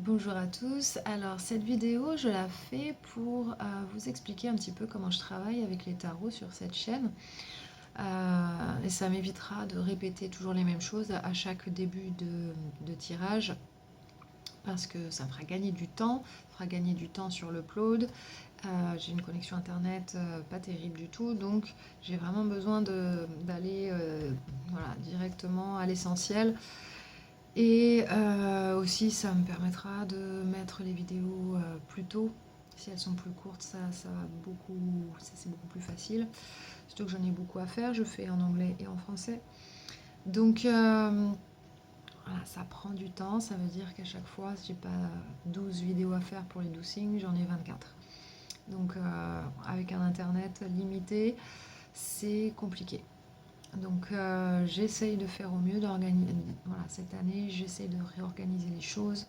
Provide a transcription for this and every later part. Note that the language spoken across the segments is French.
Bonjour à tous. Alors cette vidéo, je la fais pour vous expliquer un petit peu comment je travaille avec les tarots sur cette chaîne. Et ça m'évitera de répéter toujours les mêmes choses à chaque début de tirage parce que ça me fera gagner du temps, ça fera gagner du temps sur l'upload. J'ai une connexion internet pas terrible du tout, donc j'ai vraiment besoin d'aller voilà, directement à l'essentiel. Et aussi, ça me permettra de mettre les vidéos plus tôt. Si elles sont plus courtes, ça c'est beaucoup plus facile. Surtout que j'en ai beaucoup à faire, je fais en anglais et en français. Donc voilà, ça prend du temps, ça veut dire qu'à chaque fois, j'ai pas 12 vidéos à faire pour les 12 signes, j'en ai 24. Donc avec un internet limité, c'est compliqué. Donc j'essaye de faire au mieux d'organiser. Voilà, cette année, j'essaye de réorganiser les choses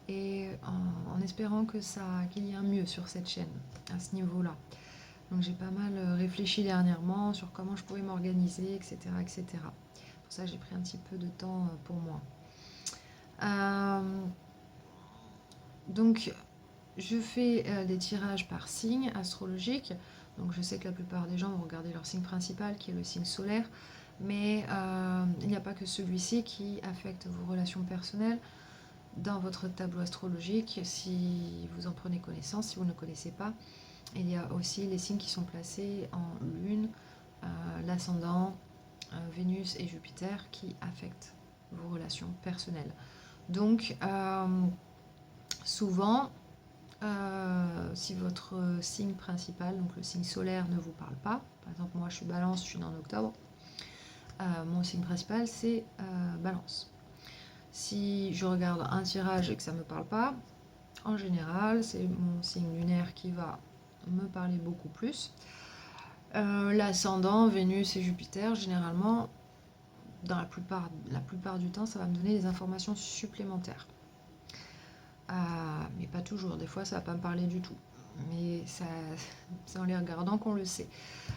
et en espérant qu'il y ait un mieux sur cette chaîne à ce niveau-là. Donc j'ai pas mal réfléchi dernièrement sur comment je pouvais m'organiser, etc., etc. Pour ça, j'ai pris un petit peu de temps pour moi. Euh, donc je fais des tirages par signe astrologique. Donc je sais que la plupart des gens vont regarder leur signe principal, qui est le signe solaire, mais il n'y a pas que celui-ci qui affecte vos relations personnelles dans votre tableau astrologique, si vous en prenez connaissance, si vous ne connaissez pas. Il y a aussi les signes qui sont placés en lune, l'ascendant, Vénus et Jupiter qui affectent vos relations personnelles. Donc souvent, si votre signe principal, donc le signe solaire, ne vous parle pas, par exemple moi je suis Balance, je suis née en octobre, mon signe principal c'est Balance. Si je regarde un tirage et que ça ne me parle pas, en général c'est mon signe lunaire qui va me parler beaucoup plus. L'ascendant, Vénus et Jupiter, généralement, dans la plupart du temps, ça va me donner des informations supplémentaires. Mais pas toujours, des fois ça va pas me parler du tout. Mais c'est en les regardant qu'on le sait.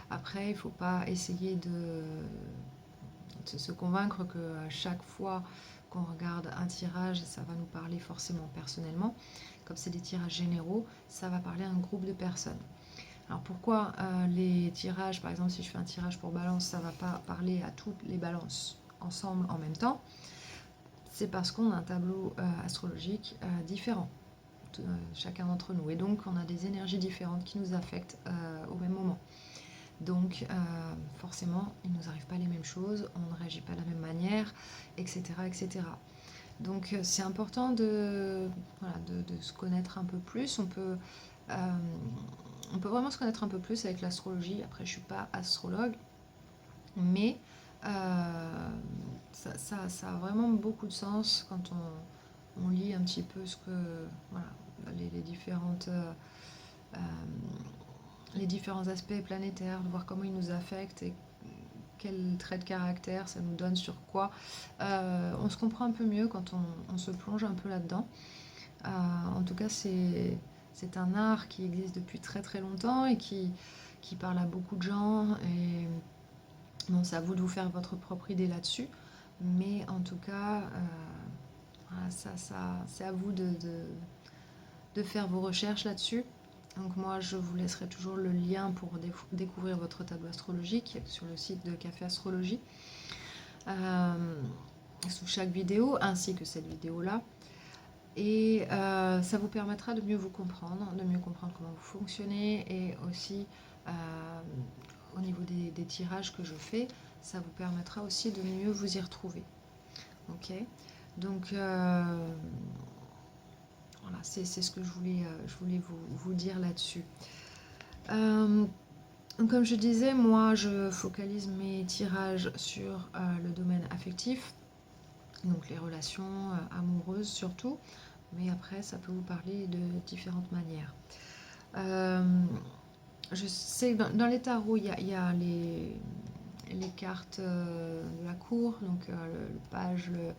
Après, il ne faut pas essayer de se convaincre qu'à chaque fois qu'on regarde un tirage, ça va nous parler forcément personnellement. Comme c'est des tirages généraux, ça va parler à un groupe de personnes. Alors pourquoi les tirages, par exemple si je fais un tirage pour balance, ça ne va pas parler à toutes les balances ensemble en même temps? C'est parce qu'on a un tableau astrologique différent, chacun d'entre nous. Et donc on a des énergies différentes qui nous affectent au même moment. Donc forcément, il ne nous arrive pas les mêmes choses, on ne réagit pas de la même manière, etc. etc. Donc c'est important voilà, de se connaître un peu plus. On peut vraiment se connaître un peu plus avec l'astrologie. Après, je ne suis pas astrologue, mais ça a vraiment beaucoup de sens quand on lit un petit peu voilà, euh, les différents aspects planétaires, de voir comment ils nous affectent et quels traits de caractère ça nous donne sur quoi. On se comprend un peu mieux quand on se plonge un peu là-dedans. En tout cas, c'est un art qui existe depuis très très longtemps et qui parle à beaucoup de gens. Et bon, c'est à vous de vous faire votre propre idée là-dessus. Mais en tout cas, voilà, c'est à vous de faire vos recherches là-dessus. Donc moi, je vous laisserai toujours le lien pour découvrir votre tableau astrologique sur le site de Café Astrologie, sous chaque vidéo, ainsi que cette vidéo-là. Et ça vous permettra de mieux vous comprendre, de mieux comprendre comment vous fonctionnez et aussi au niveau des tirages que je fais, ça vous permettra aussi de mieux vous y retrouver. Ok. Donc voilà, c'est ce que je voulais vous dire là-dessus. Comme je disais, moi je focalise mes tirages sur le domaine affectif, donc les relations amoureuses surtout, mais après ça peut vous parler de différentes manières. Je sais que dans les tarots, il y a les cartes de la cour, donc le page, le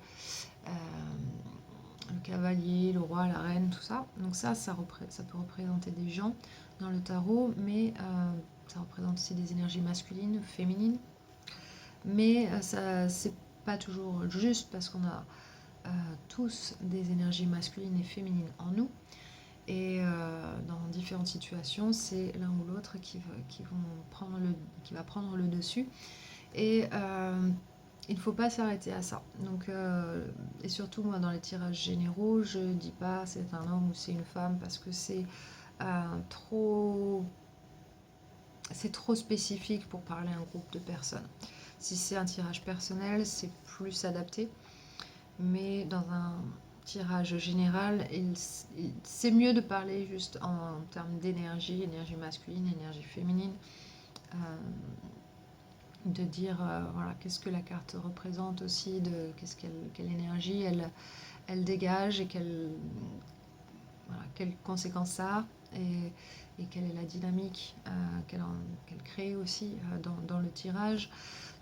cavalier, le roi, la reine, tout ça. Donc ça peut représenter des gens dans le tarot, mais ça représente aussi des énergies masculines, féminines. Mais ça, c'est pas toujours juste parce qu'on a tous des énergies masculines et féminines en nous. Et dans différentes situations, c'est l'un ou l'autre qui va prendre le dessus. Et il ne faut pas s'arrêter à ça. Donc, et surtout, moi, dans les tirages généraux, je ne dis pas c'est un homme ou c'est une femme parce que trop, c'est trop spécifique pour parler à un groupe de personnes. Si c'est un tirage personnel, c'est plus adapté. Mais dans un tirage général, c'est mieux de parler juste en termes d'énergie, énergie masculine, énergie féminine, de dire voilà, qu'est-ce que la carte représente aussi, quelle énergie elle dégage et quelles conséquences ça a et quelle est la dynamique qu'elle crée aussi dans le tirage.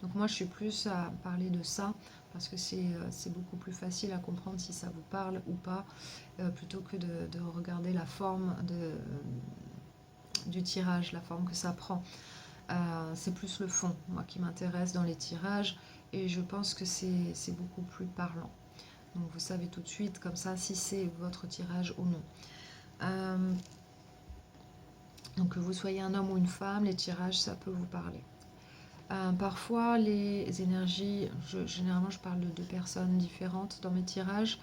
Donc moi je suis plus à parler de ça parce que c'est beaucoup plus facile à comprendre si ça vous parle ou pas, plutôt que de regarder la forme du tirage, la forme que ça prend. C'est plus le fond, moi, qui m'intéresse dans les tirages, et je pense que c'est beaucoup plus parlant. Donc vous savez tout de suite, comme ça, si c'est votre tirage ou non. Donc que vous soyez un homme ou une femme, les tirages, ça peut vous parler. Parfois, les énergies, généralement, je parle de deux personnes différentes dans mes tirages.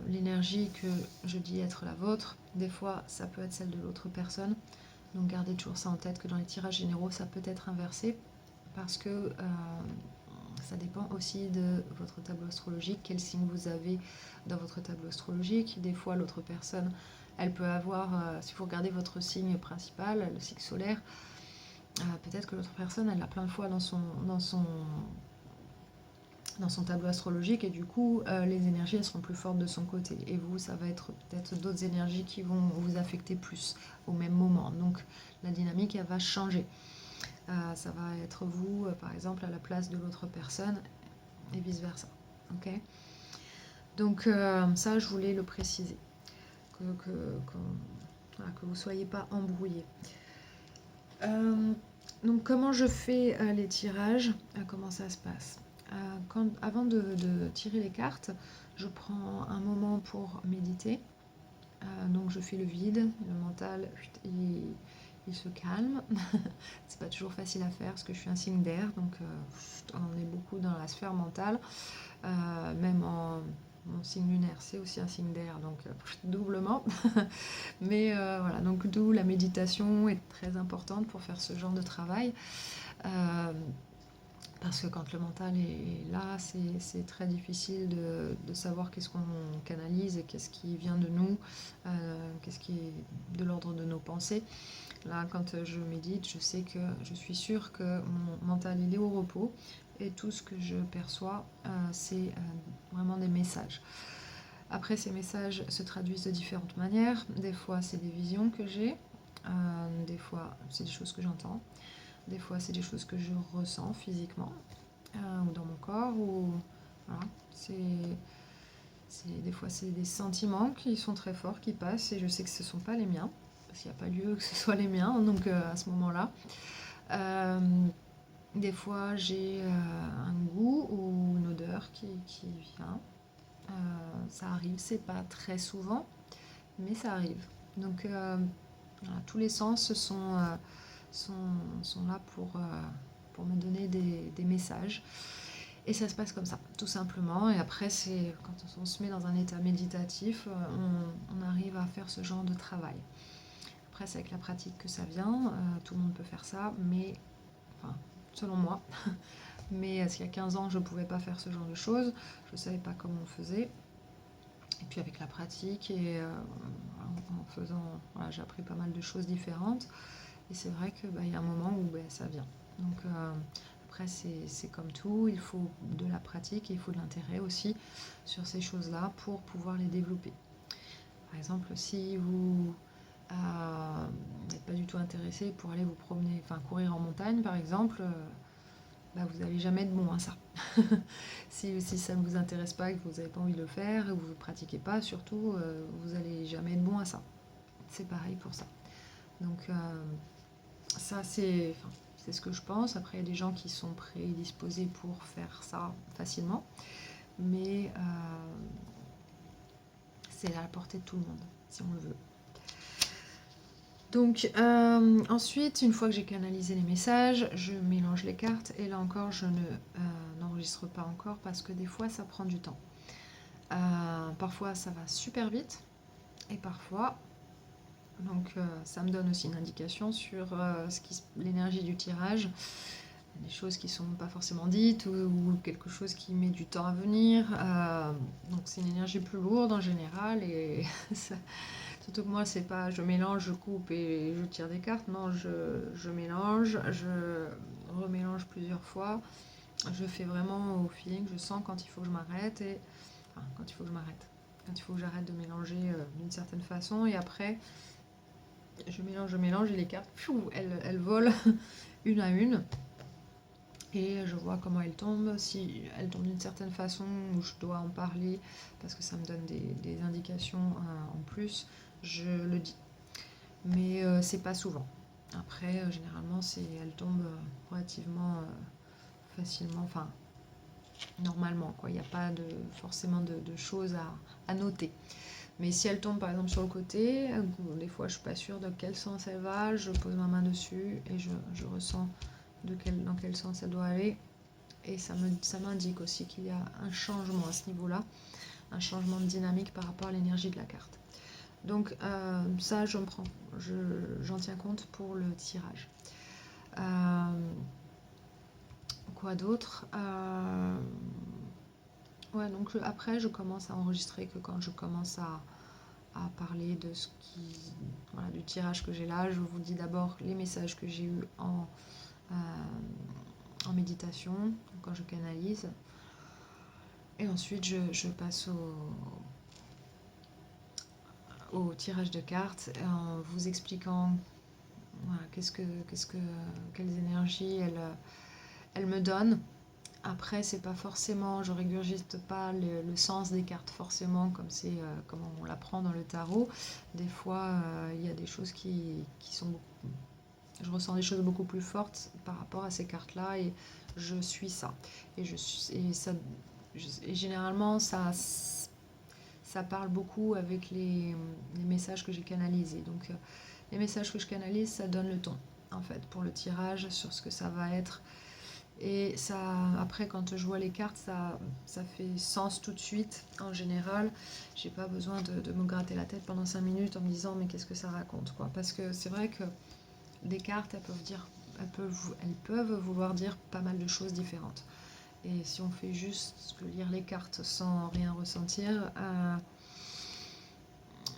L'énergie que je dis être la vôtre, des fois, ça peut être celle de l'autre personne. Donc gardez toujours ça en tête, que dans les tirages généraux, ça peut être inversé, parce que ça dépend aussi de votre tableau astrologique, quel signe vous avez dans votre tableau astrologique. Des fois, l'autre personne, elle peut avoir, si vous regardez votre signe principal, le signe solaire, peut-être que l'autre personne, elle l'a plein de fois dans son tableau astrologique, et du coup, les énergies, elles seront plus fortes de son côté. Et vous, ça va être peut-être d'autres énergies qui vont vous affecter plus au même moment. Donc, la dynamique, elle va changer. Ça va être vous, par exemple, à la place de l'autre personne, et vice-versa. Ok. Donc, ça, je voulais le préciser. Voilà, que vous ne soyez pas embrouillés. Donc, comment je fais les tirages, comment ça se passe? Avant de tirer les cartes, je prends un moment pour méditer. Donc je fais le vide, le mental, il se calme. C'est pas toujours facile à faire parce que je suis un signe d'air, donc on est beaucoup dans la sphère mentale. Même mon signe lunaire, c'est aussi un signe d'air, donc doublement. Mais voilà, donc d'où la méditation est très importante pour faire ce genre de travail. Parce que quand le mental est là, c'est très difficile de savoir qu'est-ce qu'on canalise et qu'est-ce qui vient de nous, qu'est-ce qui est de l'ordre de nos pensées. Là, quand je médite, je suis sûre que mon mental il est au repos, et tout ce que je perçois, c'est vraiment des messages. Après, ces messages se traduisent de différentes manières. Des fois, c'est des visions que j'ai, des fois, c'est des choses que j'entends. Des fois, c'est des choses que je ressens physiquement, ou dans mon corps, ou voilà. Des fois, c'est des sentiments qui sont très forts, qui passent, et je sais que ce ne sont pas les miens, parce qu'il n'y a pas lieu que ce soit les miens, donc à ce moment-là. Des fois, j'ai un goût ou une odeur qui vient. Ça arrive, c'est pas très souvent, mais ça arrive. Donc, voilà, tous les sens sont là pour me donner des messages. Et ça se passe comme ça, tout simplement. Et après, c'est quand on se met dans un état méditatif, on arrive à faire ce genre de travail. Après, c'est avec la pratique que ça vient. Tout le monde peut faire ça, mais, enfin, selon moi. Mais il y a 15 ans, je ne pouvais pas faire ce genre de choses. Je ne savais pas comment on faisait. Et puis avec la pratique et en faisant, voilà, j'ai appris pas mal de choses différentes. Et c'est vrai qu'il y a un moment où ça vient. Donc après, c'est comme tout, il faut de la pratique et il faut de l'intérêt aussi sur ces choses-là pour pouvoir les développer. Par exemple, si vous n'êtes pas du tout intéressé pour aller vous promener, enfin courir en montagne par exemple, vous n'allez jamais être bon à ça. si ça ne vous intéresse pas et que vous n'avez pas envie de le faire, et que vous ne pratiquez pas surtout, vous n'allez jamais être bon à ça. C'est pareil pour ça. Donc ça c'est ce que je pense. Après il y a des gens qui sont prédisposés pour faire ça facilement. mais c'est à la portée de tout le monde, si on le veut. Donc ensuite, une fois que j'ai canalisé les messages, je mélange les cartes et là encore je n'enregistre pas encore parce que des fois ça prend du temps. Parfois ça va super vite et parfois, donc ça me donne aussi une indication sur l'énergie du tirage, des choses qui sont pas forcément dites ou quelque chose qui met du temps à venir. Donc c'est une énergie plus lourde en général et ça, surtout que moi, c'est pas je mélange, je coupe et je tire des cartes. Non, je mélange, je remélange plusieurs fois. Je fais vraiment au feeling, je sens quand il faut que je m'arrête et enfin, quand il faut que je m'arrête. Quand il faut que j'arrête de mélanger d'une certaine façon et après je mélange et les cartes, elles volent une à une et je vois comment elles tombent. Si elles tombent d'une certaine façon où je dois en parler parce que ça me donne des indications en plus, je le dis. Mais c'est pas souvent. Après, généralement, elles tombent relativement facilement, enfin, normalement, quoi. Il n'y a pas forcément de choses à noter. Mais si elle tombe par exemple sur le côté, des fois je suis pas sûre de quel sens elle va, je pose ma main dessus et je ressens dans quel sens elle doit aller. Et ça m'indique aussi qu'il y a un changement à ce niveau-là, un changement de dynamique par rapport à l'énergie de la carte. Donc ça, j'en tiens compte pour le tirage. Quoi d'autre? Ouais, donc après, je commence à enregistrer que quand je commence à parler de voilà, du tirage que j'ai là. Je vous dis d'abord les messages que j'ai eus en méditation, quand je canalise. Et ensuite, je passe au tirage de cartes en vous expliquant voilà, quelles énergies elle me donne. Après, c'est pas forcément, je régurgite pas le sens des cartes forcément comme on l'apprend dans le tarot. Des fois, il y a des choses qui sont beaucoup, je ressens des choses beaucoup plus fortes par rapport à ces cartes-là et je suis ça. Et généralement, ça parle beaucoup avec les messages que j'ai canalisés. Donc, les messages que je canalise, ça donne le ton, en fait, pour le tirage, sur ce que ça va être. Et ça, après, quand je vois les cartes, ça fait sens tout de suite. En général, j'ai pas besoin de me gratter la tête pendant 5 minutes en me disant mais qu'est-ce que ça raconte, quoi. Parce que c'est vrai que des cartes, elles peuvent vouloir dire pas mal de choses différentes. Et si on fait juste que lire les cartes sans rien ressentir,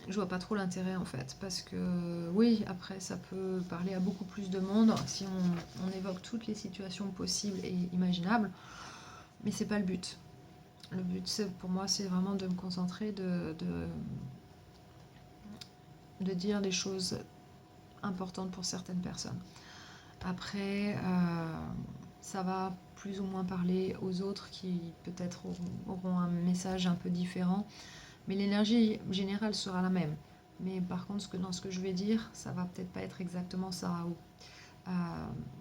je vois pas trop l'intérêt en fait, parce que oui, après ça peut parler à beaucoup plus de monde si on évoque toutes les situations possibles et imaginables, mais c'est pas le but. Le but, pour moi, c'est vraiment de me concentrer, de dire des choses importantes pour certaines personnes. Après, ça va plus ou moins parler aux autres qui peut-être auront un message un peu différent, mais l'énergie générale sera la même. Mais par contre, dans ce que je vais dire, ça va peut-être pas être exactement ça.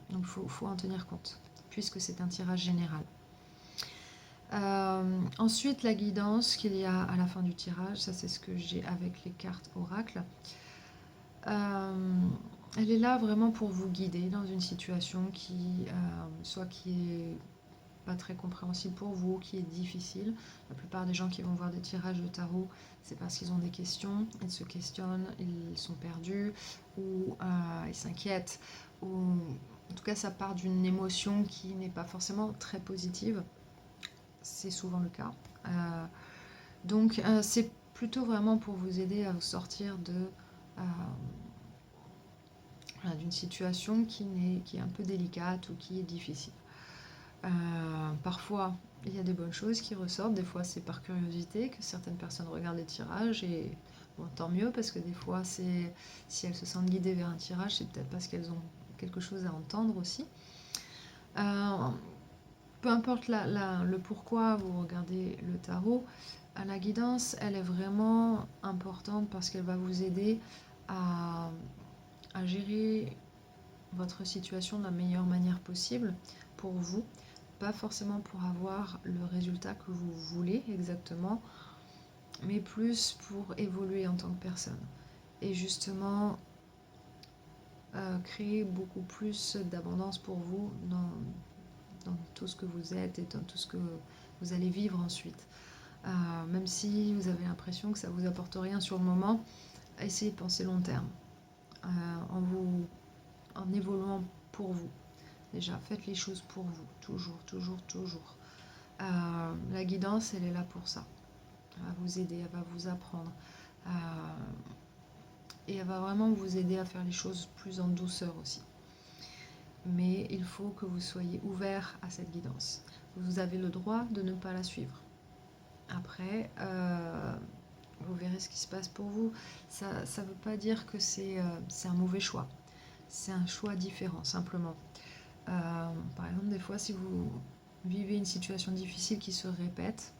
Donc il faut en tenir compte, puisque c'est un tirage général. Ensuite, la guidance qu'il y a à la fin du tirage, ça c'est ce que j'ai avec les cartes oracle. Elle est là vraiment pour vous guider dans une situation soit qui est pas très compréhensible pour vous, qui est difficile. La plupart des gens qui vont voir des tirages de tarot, c'est parce qu'ils ont des questions, ils se questionnent, ils sont perdus, ou ils s'inquiètent, ou en tout cas ça part d'une émotion qui n'est pas forcément très positive. C'est souvent le cas. Donc c'est plutôt vraiment pour vous aider à vous sortir d'une situation qui est un peu délicate ou qui est difficile. Parfois, il y a des bonnes choses qui ressortent, des fois c'est par curiosité que certaines personnes regardent les tirages et bon, tant mieux parce que des fois si elles se sentent guidées vers un tirage, c'est peut-être parce qu'elles ont quelque chose à entendre aussi. Peu importe le pourquoi vous regardez le tarot, la guidance, elle est vraiment importante parce qu'elle va vous aider à gérer votre situation de la meilleure manière possible pour vous, pas forcément pour avoir le résultat que vous voulez exactement, mais plus pour évoluer en tant que personne. Et justement, créer beaucoup plus d'abondance pour vous dans tout ce que vous êtes et dans tout ce que vous allez vivre ensuite. Même si vous avez l'impression que ça ne vous apporte rien sur le moment, essayez de penser long terme, en évoluant pour vous. Déjà, faites les choses pour vous, toujours, toujours, toujours. La guidance, elle est là pour ça. Elle va vous aider, elle va vous apprendre. Et elle va vraiment vous aider à faire les choses plus en douceur aussi. Mais il faut que vous soyez ouvert à cette guidance. Vous avez le droit de ne pas la suivre. Après, vous verrez ce qui se passe pour vous. Ça ne veut pas dire que c'est un mauvais choix. C'est un choix différent, simplement. Par exemple, des fois, si vous vivez une situation difficile qui se répète,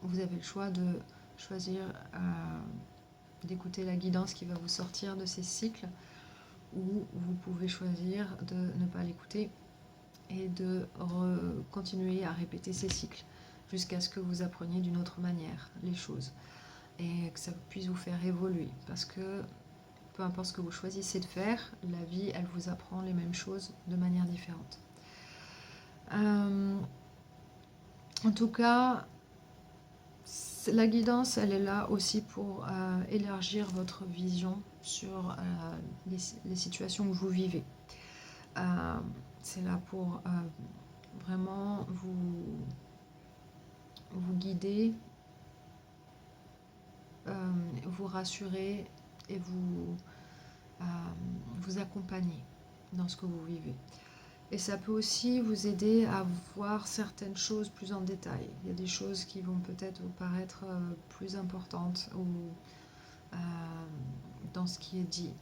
vous avez le choix de choisir d'écouter la guidance qui va vous sortir de ces cycles, ou vous pouvez choisir de ne pas l'écouter et de continuer à répéter ces cycles jusqu'à ce que vous appreniez d'une autre manière les choses et que ça puisse vous faire évoluer, parce que peu importe ce que vous choisissez de faire, la vie, elle vous apprend les mêmes choses de manière différente. En tout cas, la guidance, elle est là aussi pour élargir votre vision sur les situations que vous vivez. C'est là pour vraiment vous guider, vous rassurer et vous accompagner dans ce que vous vivez. Et ça peut aussi vous aider à voir certaines choses plus en détail. Il y a des choses qui vont peut-être vous paraître plus importantes ou dans ce qui est dit.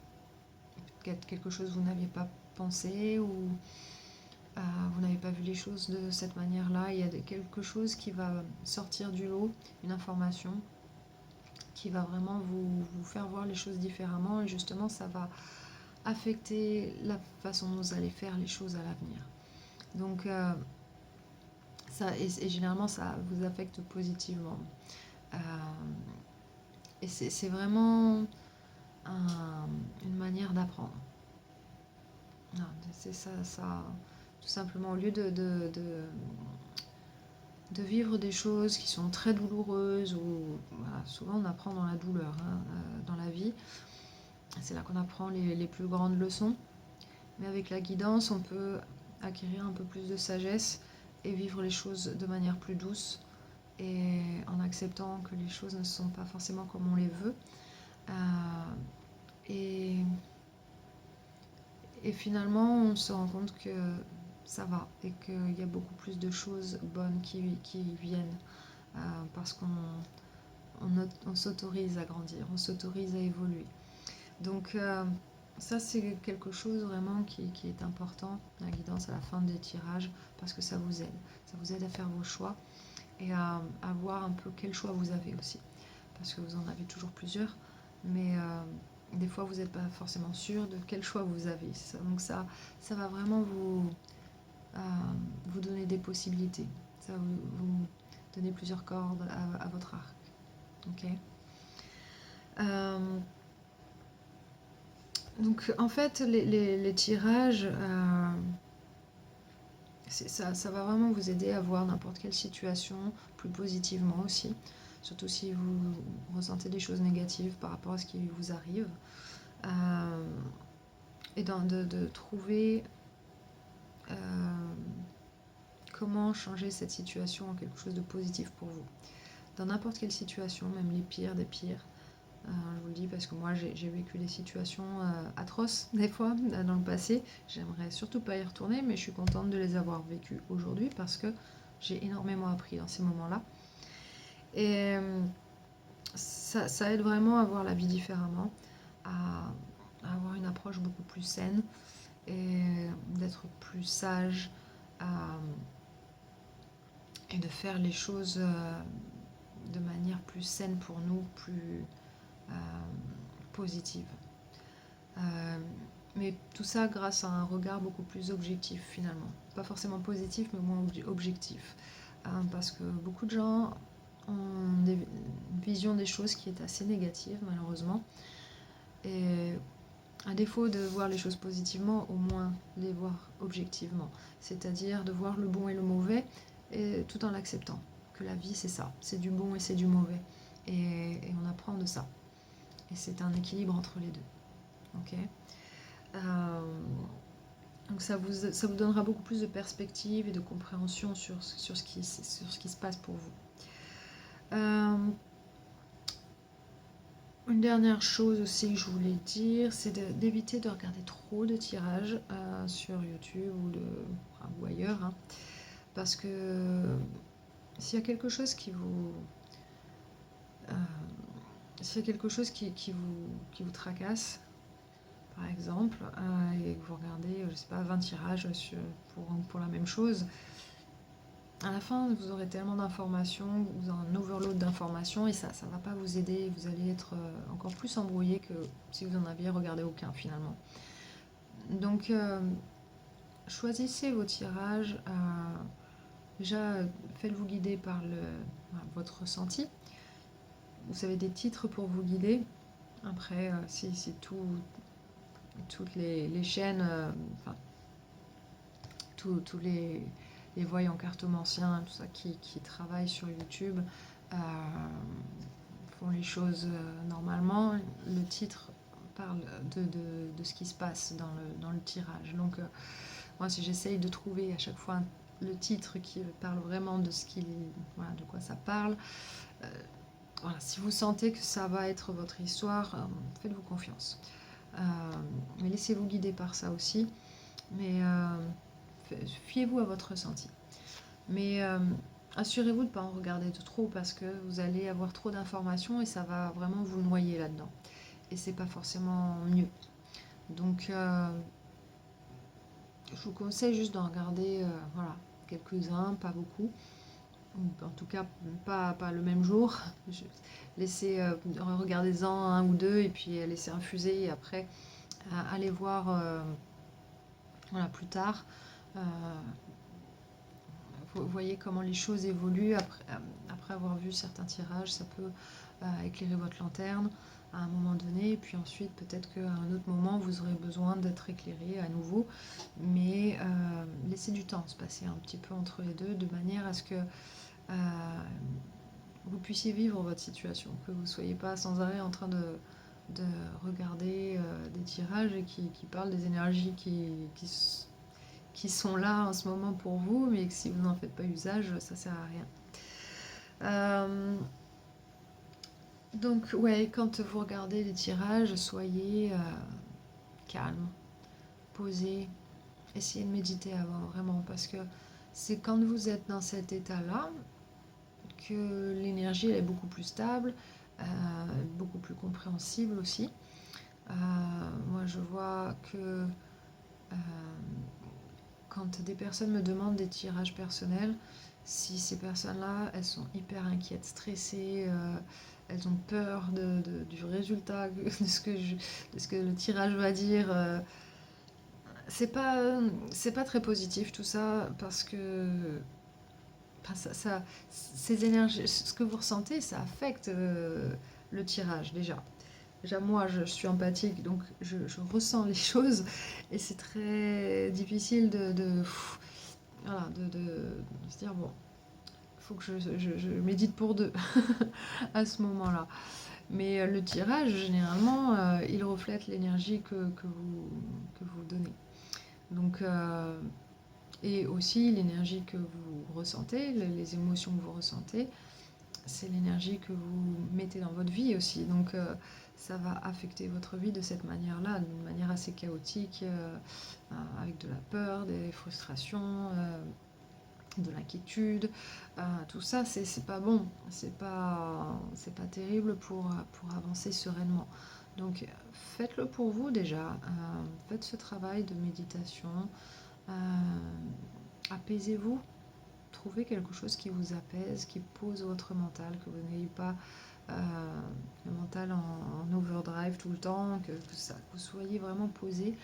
Peut-être quelque chose que vous n'aviez pas pensé, ou vous n'avez pas vu les choses de cette manière-là. Il y a quelque chose qui va sortir du lot, une information qui va vraiment vous faire voir les choses différemment, et justement ça va affecter la façon dont vous allez faire les choses à l'avenir. Donc et généralement ça vous affecte positivement. Et c'est vraiment une manière d'apprendre. C'est ça, tout simplement, au lieu de vivre des choses qui sont très douloureuses, ou voilà, souvent on apprend dans la douleur, dans la vie. C'est là qu'on apprend les plus grandes leçons. Mais avec la guidance, on peut acquérir un peu plus de sagesse et vivre les choses de manière plus douce, et en acceptant que les choses ne sont pas forcément comme on les veut. Et finalement, on se rend compte que ça va, et qu'il y a beaucoup plus de choses bonnes qui viennent, parce qu'on s'autorise à grandir, on s'autorise à évoluer. Donc ça, c'est quelque chose vraiment qui est important, la guidance à la fin des tirages, parce que ça vous aide. Ça vous aide à faire vos choix et à voir un peu quel choix vous avez aussi. Parce que vous en avez toujours plusieurs, mais des fois vous n'êtes pas forcément sûr de quel choix vous avez. Donc ça va vraiment vous donner des possibilités. Ça va vous donner plusieurs cordes à votre arc. Ok. Donc en fait, les tirages, ça va vraiment vous aider à voir n'importe quelle situation plus positivement aussi. Surtout si vous ressentez des choses négatives par rapport à ce qui vous arrive. Et de trouver comment changer cette situation en quelque chose de positif pour vous. Dans n'importe quelle situation, même les pires des pires. Je vous le dis parce que moi j'ai vécu des situations atroces des fois dans le passé. J'aimerais surtout pas y retourner, mais je suis contente de les avoir vécues aujourd'hui parce que j'ai énormément appris dans ces moments-là. Et ça aide vraiment à voir la vie différemment, à avoir une approche beaucoup plus saine et d'être plus sage, et de faire les choses de manière plus saine pour nous, plus positive. Mais tout ça grâce à un regard beaucoup plus objectif finalement. Pas forcément positif, mais moins objectif. Parce que beaucoup de gens ont une vision des choses qui est assez négative malheureusement. Et à défaut de voir les choses positivement, au moins les voir objectivement. C'est-à-dire de voir le bon et le mauvais, et tout en l'acceptant. Que la vie c'est ça, c'est du bon et c'est du mauvais. Et on apprend de ça. Et c'est un équilibre entre les deux. Ok. Donc ça vous donnera beaucoup plus de perspective et de compréhension sur ce qui se passe pour vous. Une dernière chose aussi que je voulais dire, c'est d'éviter de regarder trop de tirages sur YouTube ou ailleurs. Hein, parce que s'il y a quelque chose qui vous... s'il y a quelque chose qui vous tracasse, par exemple, et que vous regardez, je sais pas, 20 tirages pour la même chose, à la fin, vous aurez tellement d'informations, vous aurez un overload d'informations, et ça ne va pas vous aider, vous allez être encore plus embrouillé que si vous en aviez regardé aucun, finalement. Donc, choisissez vos tirages, déjà, faites-vous guider par votre ressenti. Vous avez des titres pour vous guider. Après, si toutes les chaînes, tous les voyants cartomanciens, tout ça qui travaillent sur YouTube, font les choses normalement. Le titre parle de ce qui se passe dans le tirage. Donc, moi, si j'essaye de trouver à chaque fois le titre qui parle vraiment de de quoi ça parle, voilà, si vous sentez que ça va être votre histoire, faites-vous confiance. Mais laissez-vous guider par ça aussi. Mais fiez-vous à votre ressenti. Mais assurez-vous de ne pas en regarder de trop parce que vous allez avoir trop d'informations et ça va vraiment vous noyer là-dedans. Et c'est pas forcément mieux. Donc je vous conseille juste d'en regarder quelques-uns, pas beaucoup. En tout cas, pas le même jour. Laissez, regardez-en un ou deux et puis laissez infuser et après allez voir plus tard. Vous voyez comment les choses évoluent après avoir vu certains tirages, ça peut éclairer votre lanterne à un moment donné, et puis ensuite peut-être qu'à un autre moment vous aurez besoin d'être éclairé à nouveau, mais laissez du temps se passer un petit peu entre les deux, de manière à ce que vous puissiez vivre votre situation, que vous ne soyez pas sans arrêt en train de regarder des tirages et qui parlent des énergies qui sont là en ce moment pour vous, mais que si vous n'en faites pas usage, ça sert à rien. Donc ouais, quand vous regardez les tirages, soyez calme, posé, essayez de méditer avant, vraiment, parce que c'est quand vous êtes dans cet état-là que l'énergie elle est beaucoup plus stable, beaucoup plus compréhensible aussi. Moi je vois que quand des personnes me demandent des tirages personnels, si ces personnes-là, elles sont hyper inquiètes, stressées, elles ont peur du résultat, de ce que le tirage va dire, c'est pas très positif tout ça, parce que ces énergies, ce que vous ressentez, ça affecte le tirage déjà. Déjà, moi, je suis empathique, donc je ressens les choses, et c'est très difficile de se dire, bon, il faut que je médite pour deux à ce moment-là. Mais le tirage, généralement, il reflète l'énergie que vous donnez. Donc, et aussi l'énergie que vous ressentez, les émotions que vous ressentez, c'est l'énergie que vous mettez dans votre vie aussi. Donc ça va affecter votre vie de cette manière-là, d'une manière assez chaotique, avec de la peur, des frustrations, de l'inquiétude. Tout ça, c'est pas bon, c'est pas terrible pour avancer sereinement. Donc faites-le pour vous déjà, faites ce travail de méditation, apaisez-vous. Trouvez quelque chose qui vous apaise, qui pose votre mental, que vous n'ayez pas le mental en overdrive tout le temps, que vous soyez vraiment posé,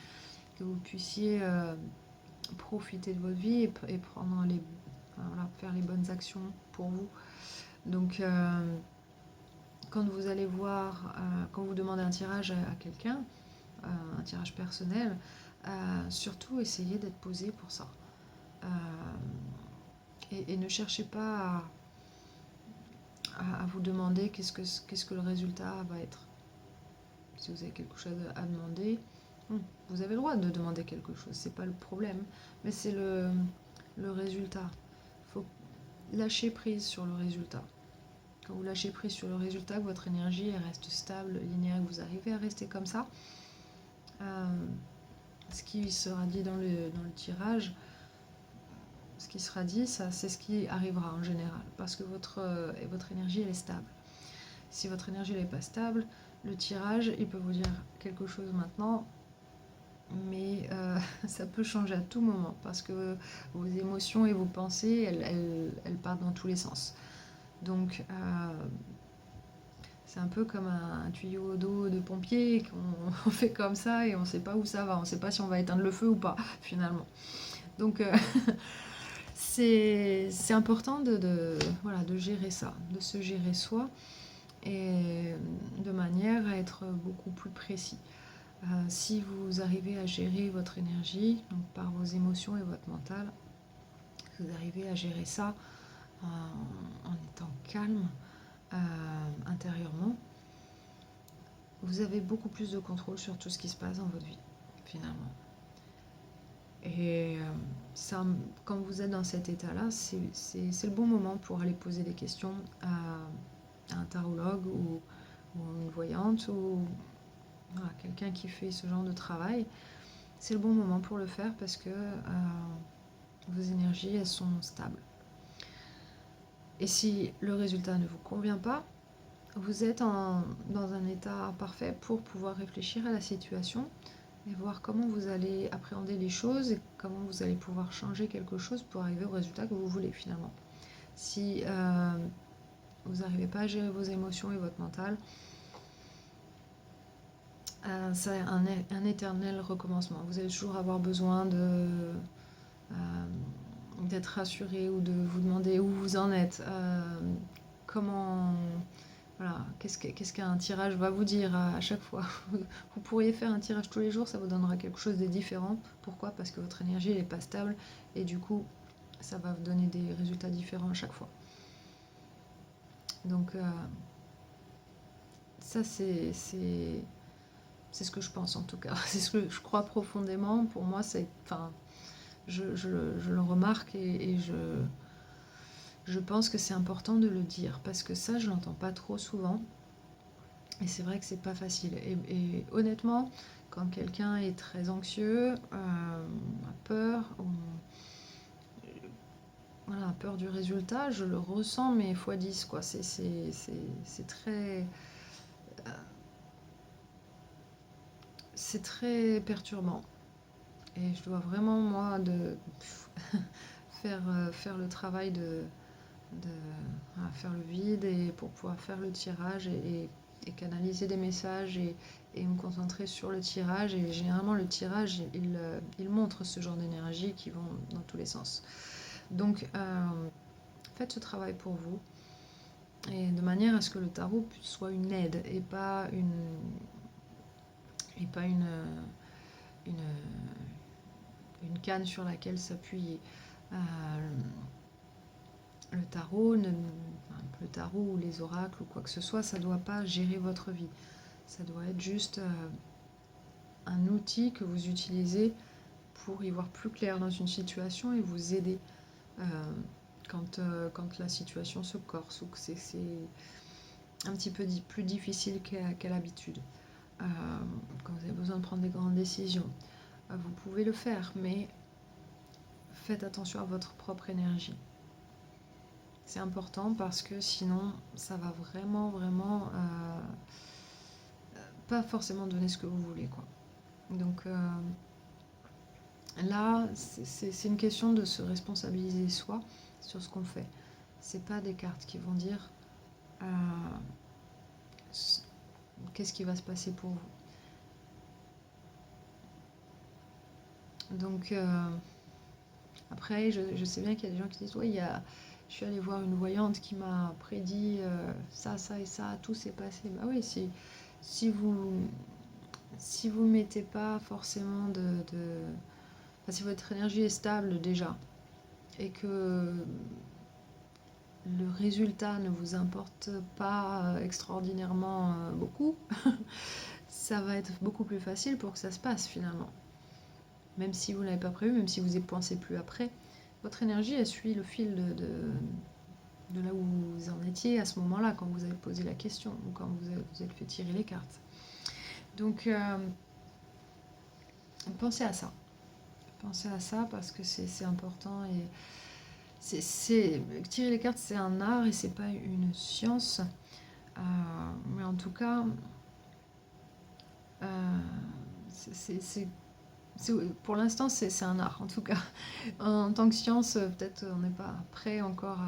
que vous puissiez profiter de votre vie et prendre voilà, faire les bonnes actions pour vous. Donc, quand vous allez voir, quand vous demandez un tirage à quelqu'un, un tirage personnel, surtout essayez d'être posé pour ça. Euh, et ne cherchez pas à vous demander qu'est-ce que le résultat va être. Si vous avez quelque chose à demander, vous avez le droit de demander quelque chose, c'est pas le problème, mais c'est le résultat. Il faut lâcher prise sur le résultat. Quand vous lâchez prise sur le résultat, que votre énergie elle reste stable, linéaire, que vous arrivez à rester comme ça, ce qui sera dit dans le tirage, ce qui sera dit, ça, c'est ce qui arrivera en général, parce que votre énergie elle est stable. Si votre énergie n'est pas stable, le tirage, il peut vous dire quelque chose maintenant, mais ça peut changer à tout moment, parce que vos émotions et vos pensées, elles partent dans tous les sens. Donc, c'est un peu comme un tuyau d'eau de pompier qu'on fait comme ça et on ne sait pas où ça va, on ne sait pas si on va éteindre le feu ou pas, finalement. Donc, c'est important voilà, de gérer ça, de se gérer soi, et de manière à être beaucoup plus précis. Si vous arrivez à gérer votre énergie, donc par vos émotions et votre mental, vous arrivez à gérer ça en étant calme intérieurement, vous avez beaucoup plus de contrôle sur tout ce qui se passe dans votre vie, finalement. Et ça, quand vous êtes dans cet état-là, c'est le bon moment pour aller poser des questions à un tarologue ou une voyante ou voilà, quelqu'un qui fait ce genre de travail. C'est le bon moment pour le faire parce que vos énergies, elles sont stables. Et si le résultat ne vous convient pas, vous êtes dans un état parfait pour pouvoir réfléchir à la situation et voir comment vous allez appréhender les choses et comment vous allez pouvoir changer quelque chose pour arriver au résultat que vous voulez finalement. Si vous n'arrivez pas à gérer vos émotions et votre mental, c'est un éternel recommencement. Vous allez toujours avoir besoin d'être rassuré ou de vous demander où vous en êtes, comment... Voilà, qu'est-ce qu'un tirage va vous dire à chaque fois. Vous pourriez faire un tirage tous les jours, ça vous donnera quelque chose de différent. Pourquoi? Parce que votre énergie n'est pas stable et du coup, ça va vous donner des résultats différents à chaque fois. Donc, ça, c'est ce que je pense en tout cas. C'est ce que je crois profondément. Pour moi, je le remarque et je pense que c'est important de le dire parce que ça, je l'entends pas trop souvent. Et c'est vrai que c'est pas facile. Et honnêtement, quand quelqu'un est très anxieux, a peur, voilà, peur du résultat, je le ressens, mais x10, quoi. C'est très... c'est très perturbant. Et je dois vraiment, moi, faire le travail voilà, faire le vide et pour pouvoir faire le tirage et canaliser des messages et me concentrer sur le tirage. Et généralement, le tirage, il montre ce genre d'énergie qui vont dans tous les sens. Donc, faites ce travail pour vous et de manière à ce que le tarot soit une aide et pas une canne sur laquelle s'appuyer. Le tarot, le tarot ou les oracles ou quoi que ce soit, ça ne doit pas gérer votre vie. Ça doit être juste un outil que vous utilisez pour y voir plus clair dans une situation et vous aider quand la situation se corse ou que c'est un petit peu plus difficile qu'à l'habitude. Quand vous avez besoin de prendre des grandes décisions, vous pouvez le faire, mais faites attention à votre propre énergie. C'est important parce que sinon, ça va vraiment pas forcément donner ce que vous voulez, quoi. Donc là, c'est une question de se responsabiliser soi sur ce qu'on fait. C'est pas des cartes qui vont dire qu'est-ce qui va se passer pour vous. Donc après, je sais bien qu'il y a des gens qui disent oui, je suis allée voir une voyante qui m'a prédit ça, ça et ça, tout s'est passé. Bah oui, si vous si vous mettez pas forcément enfin, si votre énergie est stable déjà et que le résultat ne vous importe pas extraordinairement beaucoup, ça va être beaucoup plus facile pour que ça se passe finalement. Même si vous ne l'avez pas prévu, même si vous n'y pensez plus après, votre énergie, elle suit le fil de là où vous en étiez à ce moment-là, quand vous avez posé la question ou quand vous êtes fait tirer les cartes. Donc, pensez à ça. Pensez à ça parce que c'est important. Et tirer les cartes, c'est un art et c'est pas une science. Mais en tout cas, pour l'instant, c'est un art, en tout cas. En tant que science, peut-être on n'est pas prêt encore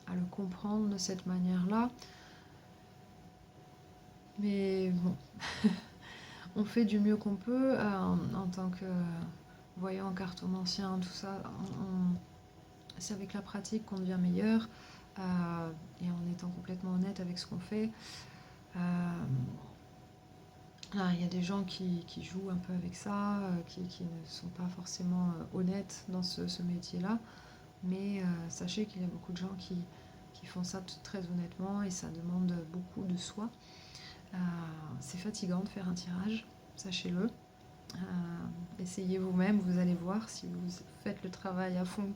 à le comprendre de cette manière-là. Mais bon, on fait du mieux qu'on peut en tant que voyant, cartomancien, tout ça. C'est avec la pratique qu'on devient meilleur et en étant complètement honnête avec ce qu'on fait. Là, il y a des gens qui jouent un peu avec ça, qui ne sont pas forcément honnêtes dans ce métier-là. Mais sachez qu'il y a beaucoup de gens qui font ça très honnêtement et ça demande beaucoup de soi. C'est fatigant de faire un tirage, sachez-le. Essayez vous-même, vous allez voir si vous faites le travail à fond.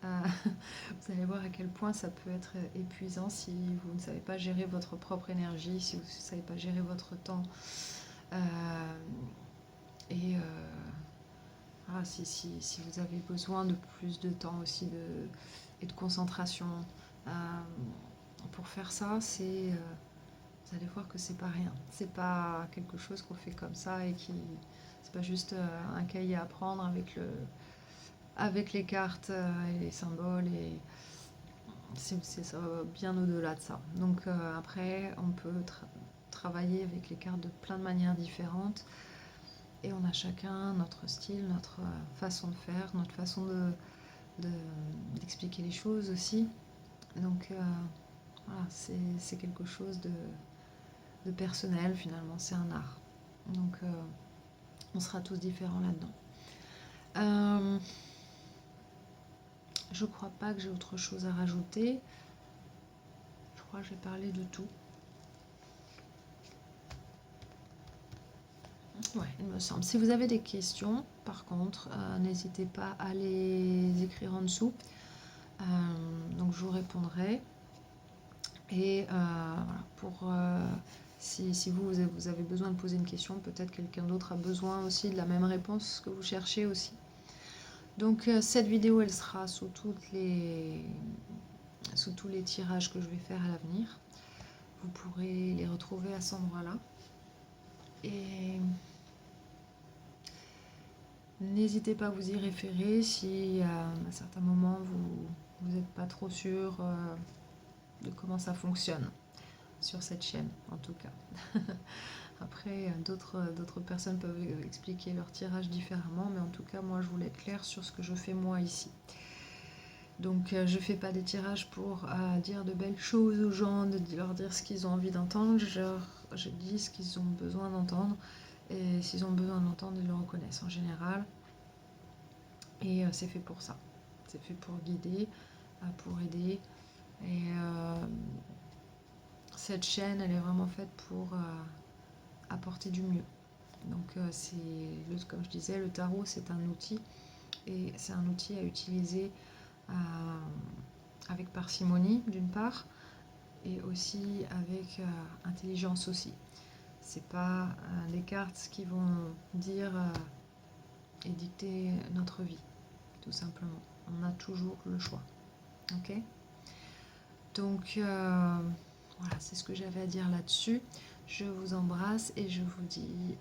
Vous allez voir à quel point ça peut être épuisant si vous ne savez pas gérer votre propre énergie, si vous ne savez pas gérer votre temps. Voilà, si vous avez besoin de plus de temps aussi et de concentration pour faire ça, vous allez voir que c'est pas rien. C'est pas quelque chose qu'on fait comme ça et c'est pas juste un cahier à prendre avec les cartes et les symboles. Et ça va bien au-delà de ça. Donc après, on peut travailler avec les cartes de plein de manières différentes. Et on a chacun notre style, notre façon de faire, notre façon d'expliquer les choses aussi. Donc voilà, c'est quelque chose de personnel finalement, c'est un art. Donc on sera tous différents là-dedans. Je crois pas que j'ai autre chose à rajouter. Je crois que j'ai parlé de tout. Ouais, il me semble. Si vous avez des questions, par contre, n'hésitez pas à les écrire en dessous. Donc je vous répondrai. Et voilà, si vous avez besoin de poser une question, peut-être quelqu'un d'autre a besoin aussi de la même réponse que vous cherchez aussi. Donc cette vidéo, elle sera sous tous les tirages que je vais faire à l'avenir. Vous pourrez les retrouver à cet endroit-là. Et n'hésitez pas à vous y référer si à certains moments vous n'êtes pas trop sûr de comment ça fonctionne sur cette chaîne, en tout cas. Après, d'autres personnes peuvent expliquer leur tirage différemment, mais en tout cas, moi, je voulais être claire sur ce que je fais moi ici. Donc, je fais pas des tirages pour dire de belles choses aux gens, de leur dire ce qu'ils ont envie d'entendre. Je dis ce qu'ils ont besoin d'entendre. Et s'ils ont besoin d'entendre, ils le reconnaissent en général. Et c'est fait pour ça. C'est fait pour guider, pour aider. Et cette chaîne, elle est vraiment faite pour apporter du mieux. Donc comme je disais, le tarot, c'est un outil. Et c'est un outil à utiliser avec parcimonie, d'une part, et aussi avec intelligence aussi. C'est pas les cartes qui vont dire et dicter notre vie, tout simplement. On a toujours le choix. Ok ? Donc voilà, c'est ce que j'avais à dire là-dessus. Je vous embrasse et je vous dis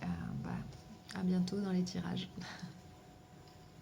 à bientôt dans les tirages.